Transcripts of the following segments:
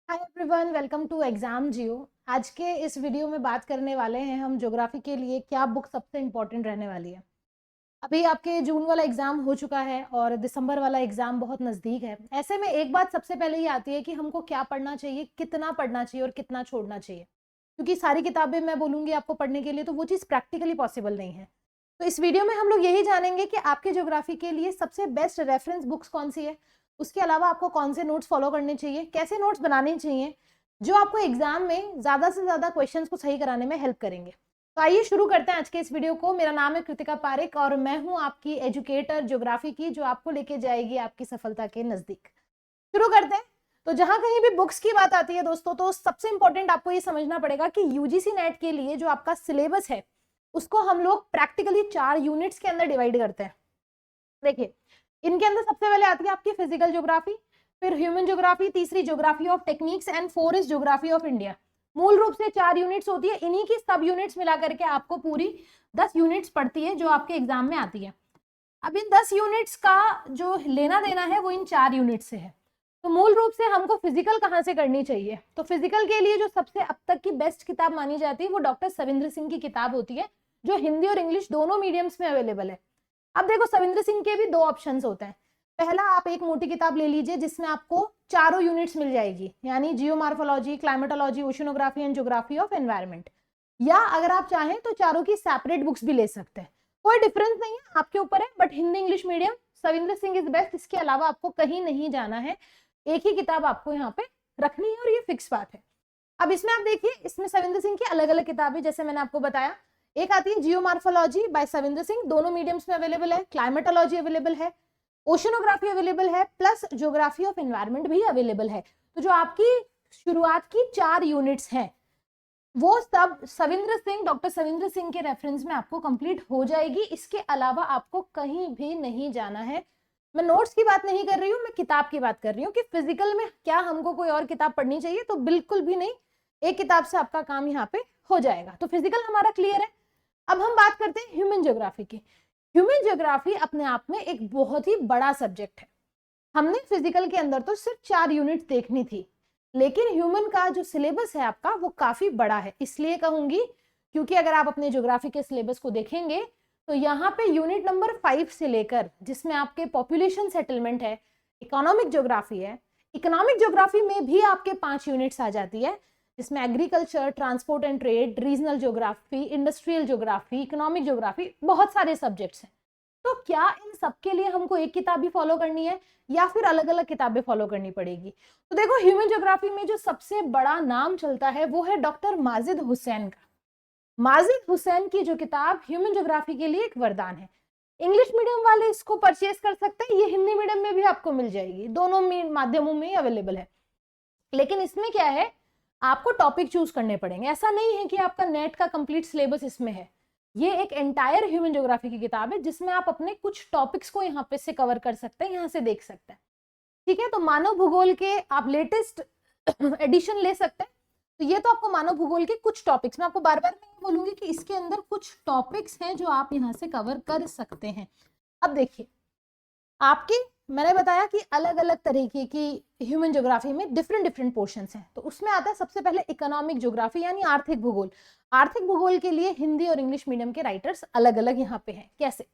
Hi everyone, welcome to exam Geo. आज के इस वीडियो में बात करने वाले हैं हम ज्योग्राफी के लिए क्या बुक सबसे इम्पोर्टेंट रहने वाली है। अभी आपके जून वाला एग्जाम हो चुका है और दिसंबर वाला एग्जाम बहुत नज़दीक है। ऐसे में एक बात सबसे पहले ही आती है कि हमको क्या पढ़ना चाहिए, कितना पढ़ना चाहिए और कितना छोड़ना चाहिए, क्योंकि सारी किताबें मैं बोलूँगी आपको पढ़ने के लिए तो वो चीज़ प्रैक्टिकली पॉसिबल नहीं है। तो इस वीडियो में हम लोग यही जानेंगे कि आपके ज्योग्राफी के लिए सबसे बेस्ट रेफरेंस बुक्स कौन सी है, उसके अलावा आपको कौन से नोट्स फॉलो करने चाहिए, कैसे नोट्स बनाने चाहिए जो आपको एग्जाम में ज़्यादा से ज़्यादा क्वेश्चंस को सही कराने में हेल्प करेंगे। तो आइए शुरू करते हैं आज के इस वीडियो को। मेरा नाम है कृतिका पारिक और मैं हूं आपकी एजुकेटर ज्योग्राफी की, जो आपको लेके जाएगी आपकी सफलता के नजदीक। शुरू करते हैं। तो जहां कहीं भी बुक्स की बात आती है दोस्तों, तो सबसे इंपॉर्टेंट आपको ये समझना पड़ेगा कि यूजीसी नेट के लिए जो आपका सिलेबस है उसको हम लोग प्रैक्टिकली 4 यूनिट्स के अंदर डिवाइड करते हैं। देखिए, इनके अंदर सबसे पहले आती है आपकी फिजिकल ज्योग्राफी, फिर ह्यूमन ज्योग्राफी, तीसरी geography of techniques and four is geography of India. मूल रूप से 4 यूनिट्स होती है, इन्हीं की सब यूनिट्स मिला करके आपको पूरी 10 यूनिट्स पड़ती है जो आपके एग्जाम में आती है। अब इन 10 यूनिट्स का जो लेना देना है वो इन 4 यूनिट से है। तो मूल रूप से हमको फिजिकल कहाँ से करनी चाहिए, तो फिजिकल के लिए जो सबसे अब तक की बेस्ट किताब मानी जाती है वो डॉक्टर सविंद्र सिंह की किताब होती है, जो हिंदी और इंग्लिश दोनों मीडियम्स में अवेलेबल है। अब देखो, सविंद्र सिंह के भी 2 ऑप्शंस होते हैं। पहला, आप एक मोटी किताब ले लीजिए जिसमें आपको चारों यूनिट्स मिल जाएगी, यानी geomorphology, climatology, oceanography and geography of environment. या अगर आप चाहें तो चारों की सेपरेट बुक्स भी ले सकते हैं, कोई डिफरेंस नहीं है, आपके ऊपर है। But Hindi English medium Savindra Singh is best, इसके अलावा आपको कहीं नहीं जाना है, एक ही किताब आपको यहाँ पे रखनी है और ये फिक्स बात है। अब इसमें आप देखिए, इसमें सविंद्र सिंह की अलग अलग किताबें, जैसे मैंने आपको बताया, एक आती है जियोमार्फोलॉजी बाय सविंद्र सिंह, दोनों मीडियम्स में अवेलेबल है, क्लाइमेटोलॉजी अवेलेबल है, ओशनोग्राफी अवेलेबल है, प्लस ज्योग्राफी ऑफ एनवायरमेंट भी अवेलेबल है। तो जो आपकी शुरुआत की 4 यूनिट्स हैं वो सब डॉक्टर सविंद्र सिंह के रेफरेंस में आपको कंप्लीट हो जाएगी। इसके अलावा आपको कहीं भी नहीं जाना है। मैं नोट्स की बात नहीं कर रही हूँ, मैं किताब की बात कर रही हूँ कि फिजिकल में क्या हमको कोई और किताब पढ़नी चाहिए, तो बिल्कुल भी नहीं, एक किताब से आपका काम यहाँ पे हो जाएगा। तो फिजिकल हमारा क्लियर है। अब हम बात करते हैं ह्यूमन ज्योग्राफी की। ह्यूमन ज्योग्राफी अपने आप में एक बहुत ही बड़ा सब्जेक्ट है। हमने फिजिकल के अंदर तो सिर्फ 4 यूनिट देखनी थी, लेकिन ह्यूमन का जो सिलेबस है आपका वो काफी बड़ा है। इसलिए कहूंगी क्योंकि अगर आप अपने ज्योग्राफी के सिलेबस को देखेंगे तो यहाँ पे यूनिट नंबर 5 से लेकर, जिसमें आपके पॉपुलेशन सेटलमेंट है, इकोनॉमिक ज्योग्राफी है, इकोनॉमिक ज्योग्राफी में भी आपके 5 यूनिट्स आ जाती है, जिसमें agriculture, transport and trade, regional geography, industrial geography, economic geography, बहुत सारे सब्जेक्ट्स हैं। तो क्या इन सबके लिए हमको एक किताब भी फॉलो करनी है या फिर अलग अलग किताबें फॉलो करनी पड़ेगी? तो देखो, ह्यूमन ज्योग्राफी में जो सबसे बड़ा नाम चलता है वो है डॉक्टर माजिद हुसैन का। माजिद हुसैन की जो किताब ह्यूमन ज्योग्राफी के लिए एक वरदान है। इंग्लिश मीडियम वाले इसको परचेज कर सकते हैं, ये हिंदी मीडियम में भी आपको मिल जाएगी, दोनों माध्यमों में अवेलेबल है। लेकिन इसमें क्या है, आपको टॉपिक चूज करने पड़ेंगे। ऐसा नहीं है कि आपका नेट का कंप्लीट सिलेबस इसमें है। ये एक एंटायर ह्यूमन ज्योग्राफी की किताब है जिसमें आप अपने कुछ टॉपिक्स को यहाँ पे से कवर कर सकते हैं, यहाँ से देख सकते हैं। ठीक है, तो मानव भूगोल के आप लेटेस्ट एडिशन ले सकते हैं। तो ये तो आपको मानव भूगोल के कुछ टॉपिक्स, मैं आपको बार बार मैं बोलूंगी कि इसके अंदर कुछ टॉपिक्स हैं जो आप यहाँ से कवर कर सकते हैं। अब देखिए, आपकी मैंने बताया कि अलग अलग तरीके की ह्यूमन ज्योग्राफी में डिफरेंट डिफरेंट पोर्शंस हैं। तो उसमें आता है सबसे पहले इकोनॉमिक ज्योग्राफी, यानी आर्थिक भूगोल। आर्थिक भूगोल के लिए हिंदी और इंग्लिश मीडियम के राइटर्स अलग अलग यहाँ पे हैं। कैसे?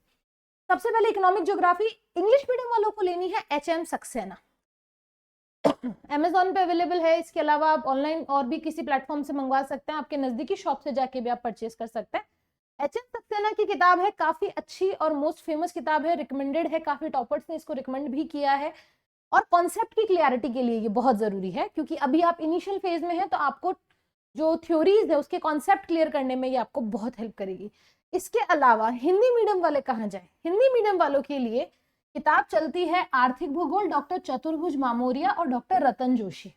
सबसे पहले इकोनॉमिक ज्योग्राफी इंग्लिश मीडियम वालों को लेनी है एच.एम. सक्सेना, अमेजोन पे अवेलेबल है। इसके अलावा आप ऑनलाइन और भी किसी प्लेटफॉर्म से मंगवा सकते हैं, आपके नजदीकी शॉप से जाके भी आप परचेज कर सकते हैं। एच.एम. सक्सेना की किताब है, काफी अच्छी और मोस्ट फेमस किताब है, रिकमेंडेड है, काफी टॉपर्स ने इसको रिकमेंड भी किया है। और कॉन्सेप्ट की क्लियरिटी के लिए ये बहुत जरूरी है, क्योंकि अभी आप इनिशियल फेज में है, तो आपको जो थ्योरीज है उसके कॉन्सेप्ट क्लियर करने में ये आपको बहुत हेल्प करेगी। इसके अलावा हिंदी मीडियम वाले कहाँ जाए? हिंदी मीडियम वालों के लिए किताब चलती है आर्थिक भूगोल, डॉक्टर चतुर्भुज मामोरिया और डॉक्टर रतन जोशी।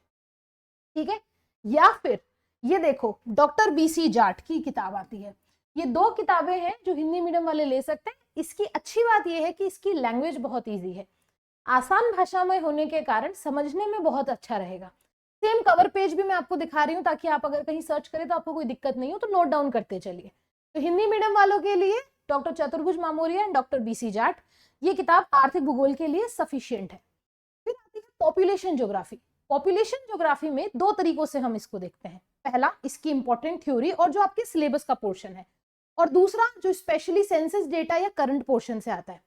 ठीक है, या फिर ये देखो, डॉक्टर बी.सी. जाट की किताब आती है। ये 2 किताबें हैं जो हिंदी मीडियम वाले ले सकते हैं। इसकी अच्छी बात यह है कि इसकी लैंग्वेज बहुत ईजी है, आसान भाषा में होने के कारण समझने में बहुत अच्छा रहेगा। सेम कवर पेज भी मैं आपको दिखा रही हूँ, ताकि आप अगर कहीं सर्च करें तो आपको कोई दिक्कत नहीं हो, तो नोट डाउन करते चलिए। तो हिंदी मीडियम वालों के लिए डॉक्टर चतुर्भुज मामोरिया एंड डॉक्टर बी.सी. जाट, ये किताब आर्थिक भूगोल के लिए सफिशियंट है। फिर आती है पॉपुलेशन ज्योग्राफी। पॉपुलेशन ज्योग्राफी में दो तरीकों से हम इसको देखते हैं। पहला, इसकी इंपॉर्टेंट थ्योरी और जो आपके सिलेबस का पोर्शन है, और दूसरा जो स्पेशली सेंसस डेटा या करंट पोर्शन से आता है।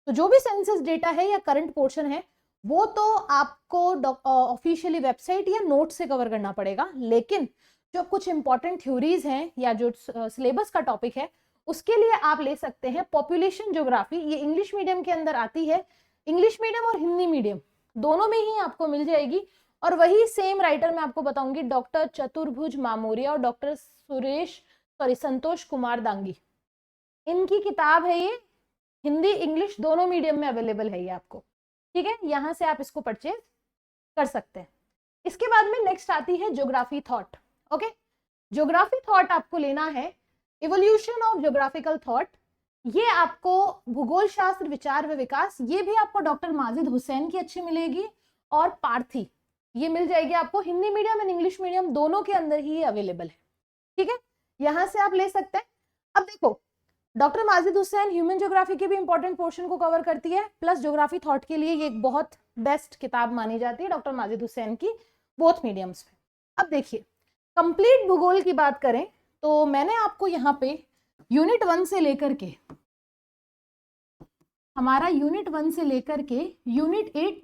तो जो भी सेंसस डेटा है या करंट पोर्शन है वो तो आपको ऑफिशियली वेबसाइट या नोट से कवर करना पड़ेगा, लेकिन जो कुछ इंपॉर्टेंट थ्योरीज हैं या जो सिलेबस का टॉपिक है उसके लिए आप ले सकते हैं पॉपुलेशन ज्योग्राफी। ये इंग्लिश मीडियम के अंदर आती है, इंग्लिश मीडियम और हिंदी मीडियम दोनों में ही आपको मिल जाएगी। और वही सेम राइटर मैं आपको बताऊंगी, डॉक्टर चतुर्भुज मामोरिया और डॉक्टर संतोष कुमार दांगी, इनकी किताब है ये, हिंदी इंग्लिश दोनों मीडियम में अवेलेबल है ये आपको, ठीक है। यहां से आप इसको परचेज कर सकते हैं। इसके बाद में नेक्स्ट आती है geography thought. Okay, geography thought आपको लेना है, इवोल्यूशन ऑफ ज्योग्राफिकल थॉट। ये आपको भूगोल शास्त्र विचार व विकास, ये भी आपको डॉक्टर माजिद हुसैन की अच्छी मिलेगी, और पार्थी ये मिल जाएगी आपको Hindi medium and English medium दोनों के अंदर ही अवेलेबल है, ठीक है। यहां से आप ले सकते हैं। अब देखो, doctor Majid Hussain human geography के भी इंपॉर्टेंट पोर्शन को कवर करती है, प्लस ज्योग्राफी थॉट के लिए ये एक बहुत बेस्ट किताब मानी जाती है डॉक्टर माजिद हुसैन की, बोथ मीडियम्स में। अब देखिए, कंप्लीट भूगोल की बात करें तो मैंने आपको यहाँ पे यूनिट 1 से लेकर के, हमारा यूनिट 1 से लेकर के यूनिट 8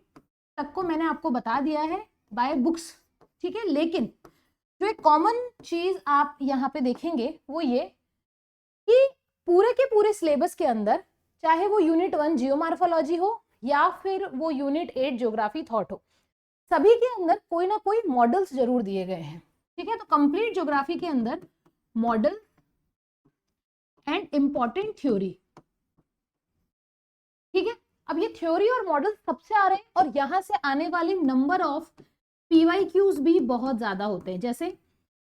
तक को मैंने आपको बता दिया है बाय बुक्स, ठीक है। लेकिन जो एक कॉमन चीज आप यहाँ पे देखेंगे वो ये कि पूरे के पूरे सिलेबस के अंदर, चाहे वो यूनिट 1 जियोमॉर्फोलॉजी हो या फिर वो यूनिट 8 ज्योग्राफी थॉट हो, सभी के अंदर कोई ना कोई मॉडल्स जरूर दिए गए हैं, ठीक है। तो कंप्लीट ज्योग्राफी के अंदर मॉडल एंड इंपॉर्टेंट थ्योरी, ठीक है। अब ये थ्योरी और मॉडल सबसे आ रहे हैं, और यहां से आने वाले नंबर ऑफ पीवाईक्यूज भी बहुत ज्यादा होते हैं। जैसे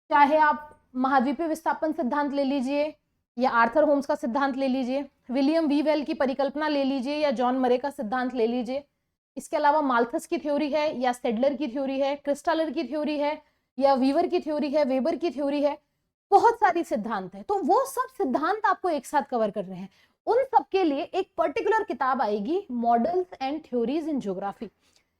चाहे आप महाद्वीपीय विस्थापन सिद्धांत ले लीजिए, या आर्थर होम्स का सिद्धांत ले लीजिए, विलियम वीवेल की परिकल्पना ले लीजिए, या जॉन मरे का सिद्धांत ले लीजिए। इसके अलावा माल्थस की थ्योरी है, या स्टेडलर की थ्योरी है, क्रिस्टालर की थ्योरी है, या वीवर की थ्योरी है, वेबर की थ्योरी है, बहुत सारी सिद्धांत है। तो वो सब सिद्धांत आपको एक साथ कवर कर रहे हैं। उन सब के लिए एक पर्टिकुलर किताब आएगी, models and theories in geography.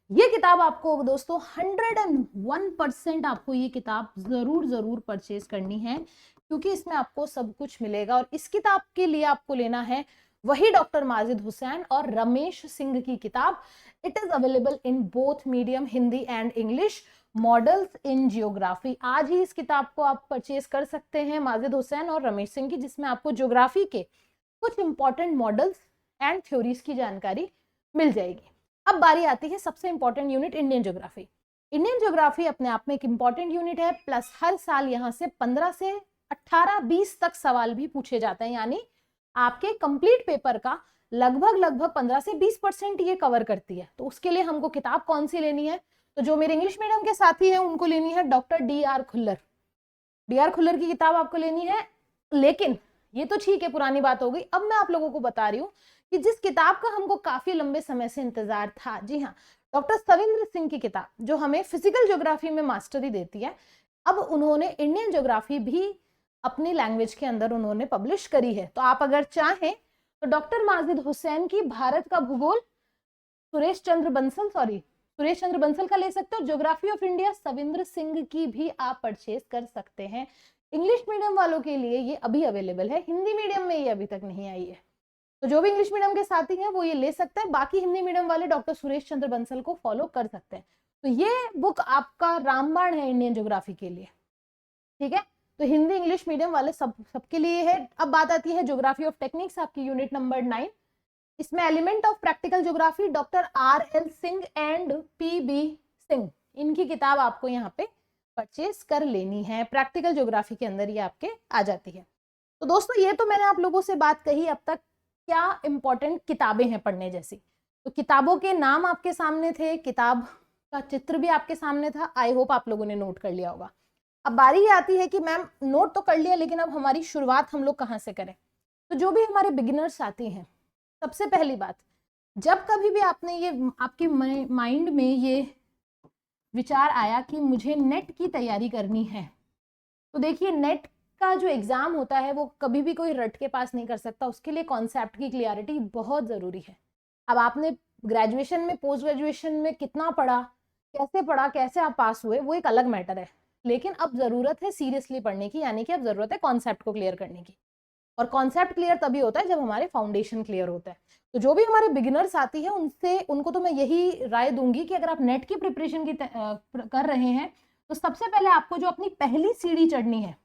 ये किताब आपको दोस्तों 101% आपको ये किताब जरूर परचेज करनी है, क्योंकि इसमें आपको सब कुछ मिलेगा। और इस किताब के लिए आपको लेना है वही डॉक्टर माजिद हुसैन और रमेश सिंह की किताब। It is available in both medium, Hindi and English, models in geography. आज ही इस किताब को आप परचेज कर सकते हैं, माजिद हुसैन और रमेश सिंह की, जिसमें आपको ज्योग्राफी के कुछ इंपॉर्टेंट मॉडल्स एंड थ्योरीज की जानकारी मिल जाएगी। अब बारी आती है सबसे important unit, Indian geography. Indian geography अपने आप में एक इंपॉर्टेंट यूनिट है, प्लस हर साल यहाँ से 15 से 18-20 तक सवाल भी पूछे जाते हैं, यानी आपके कंप्लीट पेपर का लगभग 15 से 20% ये कवर करती है। तो उसके लिए हमको किताब कौन सी लेनी है, तो जो मेरे इंग्लिश मीडियम के साथी हैं उनको लेनी है doctor DR. Khullar. DR. Khullar की किताब आपको लेनी है। लेकिन ये तो ठीक है, पुरानी बात हो गई। अब मैं आप लोगों को बता रही हूँ कि जिस किताब का हमको काफी लंबे समय से इंतजार था, जी हाँ, डॉक्टर सविंद्र सिंह की किताब, जो हमें फिजिकल ज्योग्राफी में मास्टरी देती है। अब उन्होंने इंडियन ज्योग्राफी भी अपनी लैंग्वेज के अंदर उन्होंने पब्लिश करी है। तो आप अगर चाहें तो डॉक्टर माजिद हुसैन की भारत का भूगोल सुरेश चंद्र बंसल का ले सकते हो। Geography of India Savindra Singh की भी आप परचेज कर सकते हैं। इंग्लिश मीडियम वालों के लिए ये अभी अवेलेबल है, हिंदी मीडियम में ये अभी तक नहीं आई है। तो जो भी इंग्लिश मीडियम के साथी हैं वो ये ले सकते हैं। बाकी हिंदी मीडियम वाले डॉक्टर सुरेश चंद्र बंसल को फॉलो कर सकते हैं। तो ये बुक आपका रामबाण है इंडियन ज्योग्राफी के लिए, ठीक है। तो हिंदी इंग्लिश मीडियम वाले सबके लिए है। अब बात आती है ज्योग्राफी ऑफ टेक्निक्स, आपकी यूनिट नंबर 9। इसमें element of practical geography, doctor R.L. Singh and P.B. Singh, इनकी किताब आपको यहाँ पे परचेज कर लेनी है। प्रैक्टिकल ज्योग्राफी के अंदर ये आपके आ जाती है। तो दोस्तों ये तो मैंने आप लोगों से बात कही अब तक क्या इंपॉर्टेंट किताबें हैं पढ़ने जैसी। तो किताबों के नाम आपके सामने थे, किताब का चित्र भी आपके सामने था। आई होप आप लोगों ने नोट कर लिया होगा। अब बारी आती है कि मैम नोट तो कर लिया, लेकिन अब हमारी शुरुआत हम लोग कहाँ से करें। तो जो भी हमारे बिगिनर्स आते हैं, सबसे पहली बात, जब कभी भी आपने ये आपके माइंड में ये विचार आया कि मुझे नेट की तैयारी करनी है, तो देखिए नेट का जो एग्जाम होता है वो कभी भी कोई रट के पास नहीं कर सकता। उसके लिए कॉन्सेप्ट की क्लियरिटी बहुत जरूरी है। अब आपने ग्रेजुएशन में, पोस्ट ग्रेजुएशन में कितना पढ़ा, कैसे पढ़ा, कैसे आप पास हुए, वो एक अलग मैटर है, लेकिन अब जरूरत है सीरियसली पढ़ने की, यानी कि अब जरूरत है कॉन्सेप्ट को क्लियर करने की। और कॉन्सेप्ट क्लियर तभी होता है जब हमारे फाउंडेशन क्लियर होता है। तो जो भी हमारे बिगिनर्स आती है उनको तो मैं यही राय दूंगी कि अगर आप नेट की प्रिपरेशन की कर रहे हैं तो सबसे पहले आपको जो अपनी पहली सीढ़ी चढ़नी है,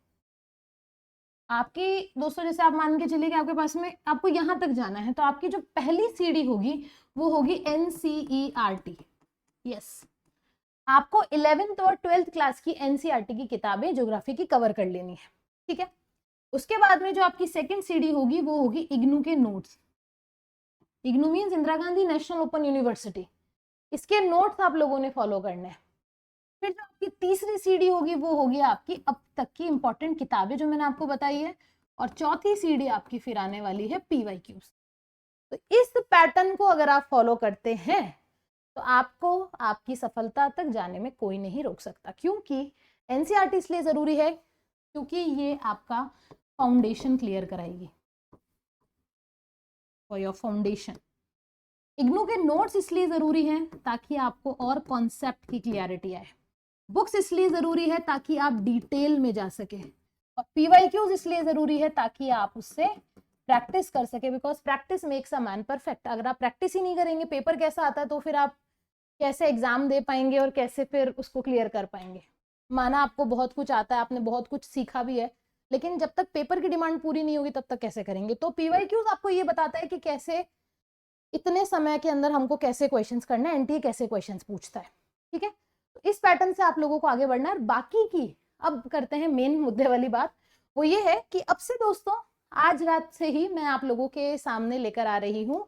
आपकी दोस्तों जैसे आप मान के चलिए कि आपके पास में आपको यहां तक जाना है, तो आपकी जो पहली सीढ़ी होगी वो होगी NCERT। यस, आपको 11th और 12th क्लास की NCERT की किताबें ज्योग्राफी की कवर कर लेनी है, ठीक है। उसके बाद में जो आपकी सेकंड सीढ़ी होगी वो होगी इग्नू के notes. IGNOU means Indira Gandhi national open university, इसके नोट्स आप लोगों ने फॉलो करने हैं। फिर जो आपकी तीसरी सीढ़ी होगी वो होगी आपकी अब तक की इंपॉर्टेंट किताबें जो मैंने आपको बताई है, और चौथी सीढ़ी आपकी फिर आने वाली है PYQs। तो इस पैटर्न को अगर आप फॉलो करते हैं तो आपको आपकी सफलता तक जाने में कोई नहीं रोक सकता। क्योंकि NCERT इसलिए जरूरी है क्योंकि ये आपका फाउंडेशन क्लियर कराएगी, फॉर योर फाउंडेशन। इग्नू के नोट्स इसलिए जरूरी हैं ताकि आपको और कॉन्सेप्ट की क्लियरिटी आए। बुक्स इसलिए जरूरी है ताकि आप डिटेल में जा सके, और PYQs इसलिए जरूरी है ताकि आप उससे प्रैक्टिस कर सके, because practice makes a man perfect. अगर आप प्रैक्टिस ही नहीं करेंगे, पेपर कैसा आता है तो फिर आप कैसे एग्जाम दे पाएंगे और कैसे फिर उसको क्लियर कर पाएंगे। माना आपको बहुत कुछ आता है, आपने बहुत कुछ सीखा भी है, लेकिन जब तक पेपर की डिमांड पूरी नहीं होगी तब तक कैसे करेंगे। तो PYQs आपको ये बताता है कि कैसे इतने समय के अंदर हमको कैसे क्वेश्चंस करना है, NTA कैसे क्वेश्चंस पूछता है, ठीक है। तो इस पैटर्न से आप लोगों को आगे बढ़ना है। बाकी की अब करते हैं मेन मुद्दे वाली बात, वो ये है कि अब से दोस्तों आज रात से ही मैं आप लोगों के सामने लेकर आ रही हूँ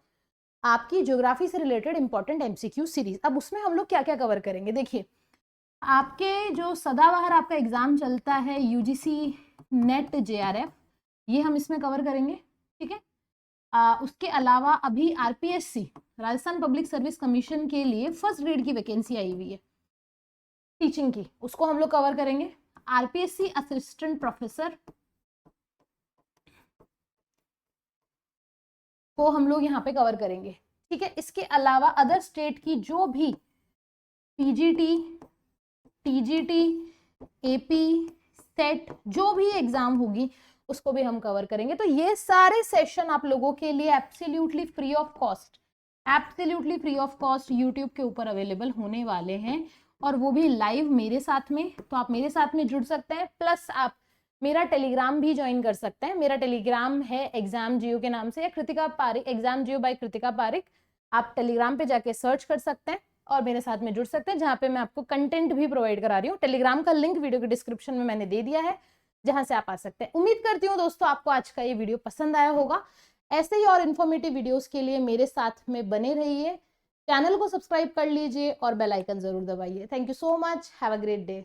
आपकी ज्योग्राफी से रिलेटेड इंपॉर्टेंट MCQ सीरीज। अब उसमें हम लोग क्या क्या कवर करेंगे, देखिए आपके जो सदाबहार आपका एग्जाम चलता है UGC नेट JRF, ये हम इसमें कवर करेंगे, ठीक है। उसके अलावा अभी RPSC Rajasthan public service commission के लिए फर्स्ट ग्रेड की वैकेंसी आई हुई है टीचिंग की, उसको हम लोग कवर करेंगे। RPSC असिस्टेंट प्रोफेसर को हम लोग यहाँ पे कवर करेंगे, ठीक है। इसके अलावा अदर स्टेट की जो भी PGT, TGT, AP, सेट जो भी एग्जाम होगी उसको भी हम कवर करेंगे। तो ये सारे सेशन आप लोगों के लिए absolutely free of cost, absolutely free of cost YouTube के ऊपर अवेलेबल होने वाले हैं, और वो भी लाइव मेरे साथ में। तो आप मेरे साथ में जुड़ सकते हैं, प्लस आप मेरा टेलीग्राम भी ज्वाइन कर सकते हैं। मेरा टेलीग्राम है एग्जाम जियो के नाम से, या कृतिका पारिक, एग्जाम जियो बाय कृतिका पारिक। आप टेलीग्राम पे जाके सर्च कर सकते हैं और मेरे साथ में जुड़ सकते हैं, जहाँ पे मैं आपको कंटेंट भी प्रोवाइड करा रही हूँ। टेलीग्राम का लिंक वीडियो के डिस्क्रिप्शन में मैंने दे दिया है, जहां से आप आ सकते हैं। उम्मीद करती हूँ दोस्तों आपको आज का ये वीडियो पसंद आया होगा। ऐसे ही और इन्फॉर्मेटिव वीडियोस के लिए मेरे साथ में बने रहिए, चैनल को सब्सक्राइब कर लीजिए और बेल आइकन जरूर दबाइए। Thank you so much, have a great day.